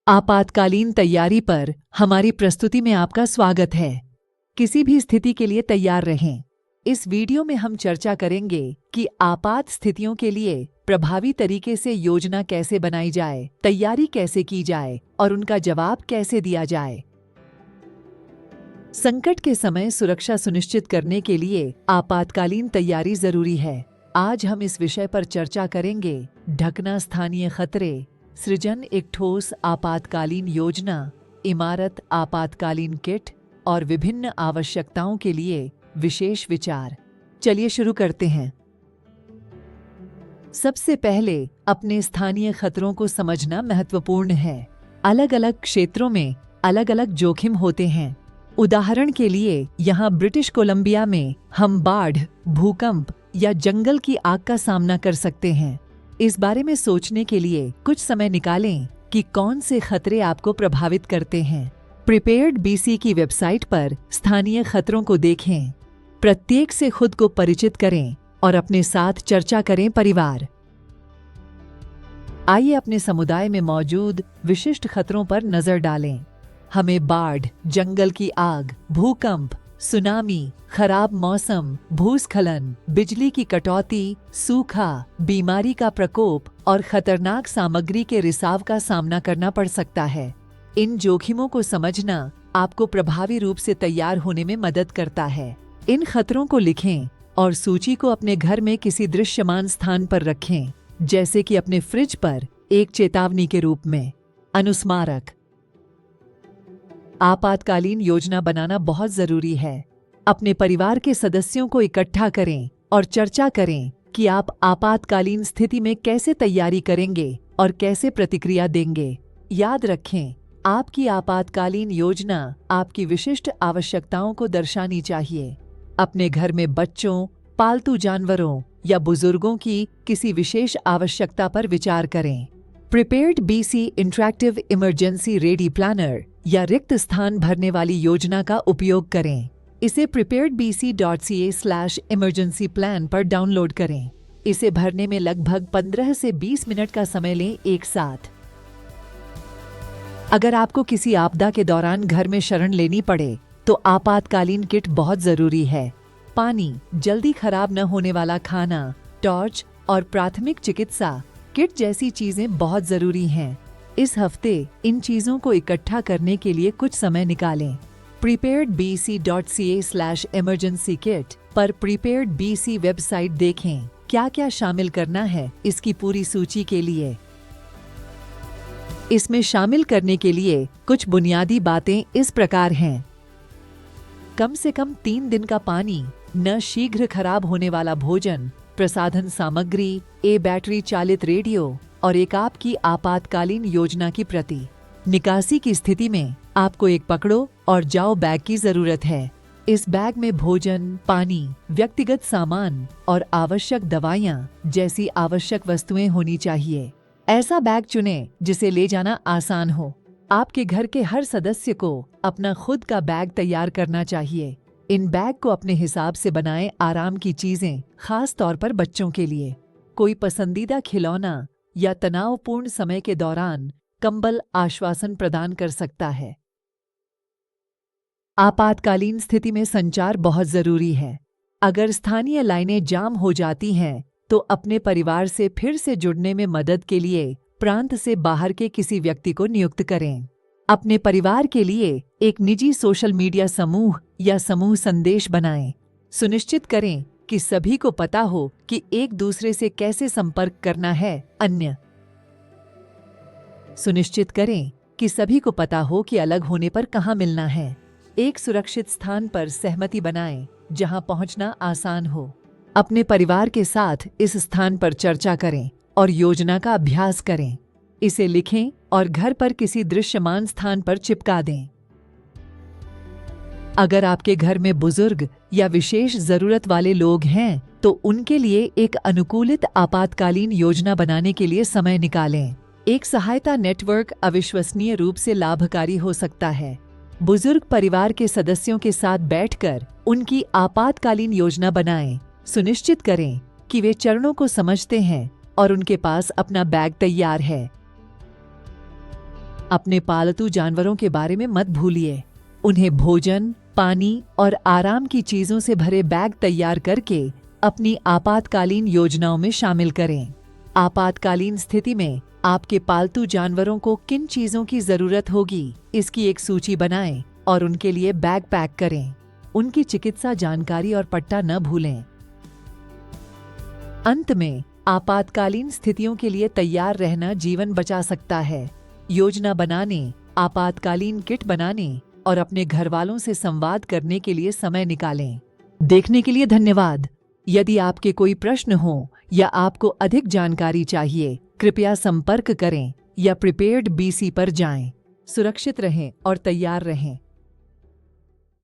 आपातकालीन तैयारी पर हमारी प्रस्तुति में आपका स्वागत है। किसी भी स्थिति के लिए तैयार रहें। इस वीडियो में हम चर्चा करेंगे कि आपात स्थितियों के लिए प्रभावी तरीके से योजना कैसे बनाई जाए, तैयारी कैसे की जाए और उनका जवाब कैसे दिया जाए। संकट के समय सुरक्षा सुनिश्चित करने के लिए आपातकालीन तैयारी जरूरी है। आज हम इस विषय पर चर्चा करेंगे। ढकना स्थानीय खतरे, सृजन एक ठोस आपातकालीन योजना, इमारत आपातकालीन किट और विभिन्न आवश्यकताओं के लिए विशेष विचार। चलिए शुरू करते हैं। सबसे पहले अपने स्थानीय खतरों को समझना महत्वपूर्ण है। अलग अलग क्षेत्रों में अलग अलग जोखिम होते हैं। उदाहरण के लिए यहाँ ब्रिटिश कोलंबिया में हम बाढ़, भूकंप या जंगल की आग का सामना कर सकते हैं। इस बारे में सोचने के लिए कुछ समय निकालें कि कौन से खतरे आपको प्रभावित करते हैं। प्रिपेयर्ड बीसी की वेबसाइट पर स्थानीय खतरों को देखें। प्रत्येक से खुद को परिचित करें और अपने साथ चर्चा करें। परिवार, आइए अपने समुदाय में मौजूद विशिष्ट खतरों पर नजर डालें। हमें बाढ़, जंगल की आग, भूकंप, सुनामी, खराब मौसम, भूस्खलन, बिजली की कटौती, सूखा, बीमारी का प्रकोप और खतरनाक सामग्री के रिसाव का सामना करना पड़ सकता है। इन जोखिमों को समझना आपको प्रभावी रूप से तैयार होने में मदद करता है। इन खतरों को लिखें और सूची को अपने घर में किसी दृश्यमान स्थान पर रखें, जैसे कि अपने फ्रिज पर एक चेतावनी के रूप में। अनुस्मारक, आपातकालीन योजना बनाना बहुत जरूरी है। अपने परिवार के सदस्यों को इकट्ठा करें और चर्चा करें कि आप आपातकालीन स्थिति में कैसे तैयारी करेंगे और कैसे प्रतिक्रिया देंगे। याद रखें, आपकी आपातकालीन योजना आपकी विशिष्ट आवश्यकताओं को दर्शानी चाहिए। अपने घर में बच्चों, पालतू जानवरों या बुजुर्गों की किसी विशेष आवश्यकता पर विचार करें। Prepared BC interactive emergency ready planner या रिक्त स्थान भरने वाली योजना का उपयोग करें। इसे preparedbc.ca/emergency plan पर डाउनलोड करें। इसे भरने में लगभग 15 से 20 मिनट का समय लें एक साथ। अगर आपको किसी आपदा के दौरान घर में शरण लेनी पड़े तो आपातकालीन किट बहुत जरूरी है। पानी, जल्दी खराब न होने वाला खाना, टॉर्च और प्राथमिक चिकित्सा किट जैसी चीजें बहुत जरूरी हैं। इस हफ्ते इन चीजों को इकट्ठा करने के लिए कुछ समय निकालें। preparedbc.ca/emergency kit पर प्रीपेयर्ड बीसी वेबसाइट देखें। क्या क्या शामिल करना है इसकी पूरी सूची के लिए। इसमें शामिल करने के लिए कुछ बुनियादी बातें इस प्रकार हैं। कम से कम 3 दिन का पानी, न शीघ्र खराब होने वाला भोजन, प्रसाधन सामग्री, बैटरी चालित रेडियो और एक आपकी आपातकालीन योजना की प्रति। निकासी की स्थिति में आपको एक पकड़ो और जाओ बैग की जरूरत है। इस बैग में भोजन, पानी, व्यक्तिगत सामान और आवश्यक दवाइयाँ जैसी आवश्यक वस्तुएं होनी चाहिए। ऐसा बैग चुनें जिसे ले जाना आसान हो। आपके घर के हर सदस्य को अपना खुद का बैग तैयार करना चाहिए। इन बैग को अपने हिसाब से बनाएं। आराम की चीजें, खास तौर पर बच्चों के लिए। कोई पसंदीदा खिलौना या तनावपूर्ण समय के दौरान कंबल आश्वासन प्रदान कर सकता है। आपातकालीन स्थिति में संचार बहुत जरूरी है। अगर स्थानीय लाइनें जाम हो जाती हैं तो अपने परिवार से फिर से जुड़ने में मदद के लिए प्रांत से बाहर के किसी व्यक्ति को नियुक्त करें। अपने परिवार के लिए एक निजी सोशल मीडिया समूह या समूह संदेश बनाएं। सुनिश्चित करें कि सभी को पता हो कि एक दूसरे से कैसे संपर्क करना है। सुनिश्चित करें कि सभी को पता हो कि अलग होने पर कहाँ मिलना है। एक सुरक्षित स्थान पर सहमति बनाएं जहां पहुंचना आसान हो। अपने परिवार के साथ इस स्थान पर चर्चा करें और योजना का अभ्यास करें। इसे लिखें और घर पर किसी दृश्यमान स्थान पर चिपका दें। अगर आपके घर में बुजुर्ग या विशेष जरूरत वाले लोग हैं तो उनके लिए एक अनुकूलित आपातकालीन योजना बनाने के लिए समय निकालें। एक सहायता नेटवर्क अविश्वसनीय रूप से लाभकारी हो सकता है। बुजुर्ग परिवार के सदस्यों के साथ बैठकर उनकी आपातकालीन योजना बनाएं। सुनिश्चित करें कि वे चरणों को समझते हैं और उनके पास अपना बैग तैयार है। अपने पालतू जानवरों के बारे में मत भूलिए। उन्हें भोजन, पानी और आराम की चीजों से भरे बैग तैयार करके अपनी आपातकालीन योजनाओं में शामिल करें। आपातकालीन स्थिति में आपके पालतू जानवरों को किन चीजों की जरूरत होगी, इसकी एक सूची बनाएं और उनके लिए बैग पैक करें। उनकी चिकित्सा जानकारी और पट्टा न भूलें। अंत में, आपातकालीन स्थितियों के लिए तैयार रहना जीवन बचा सकता है। योजना बनाने, आपातकालीन किट बनाने और अपने घर वालों से संवाद करने के लिए समय निकालें। देखने के लिए धन्यवाद। यदि आपके कोई प्रश्न हो या आपको अधिक जानकारी चाहिए, कृपया संपर्क करें या प्रिपेयर्ड BC पर जाएं। सुरक्षित रहें और तैयार रहें।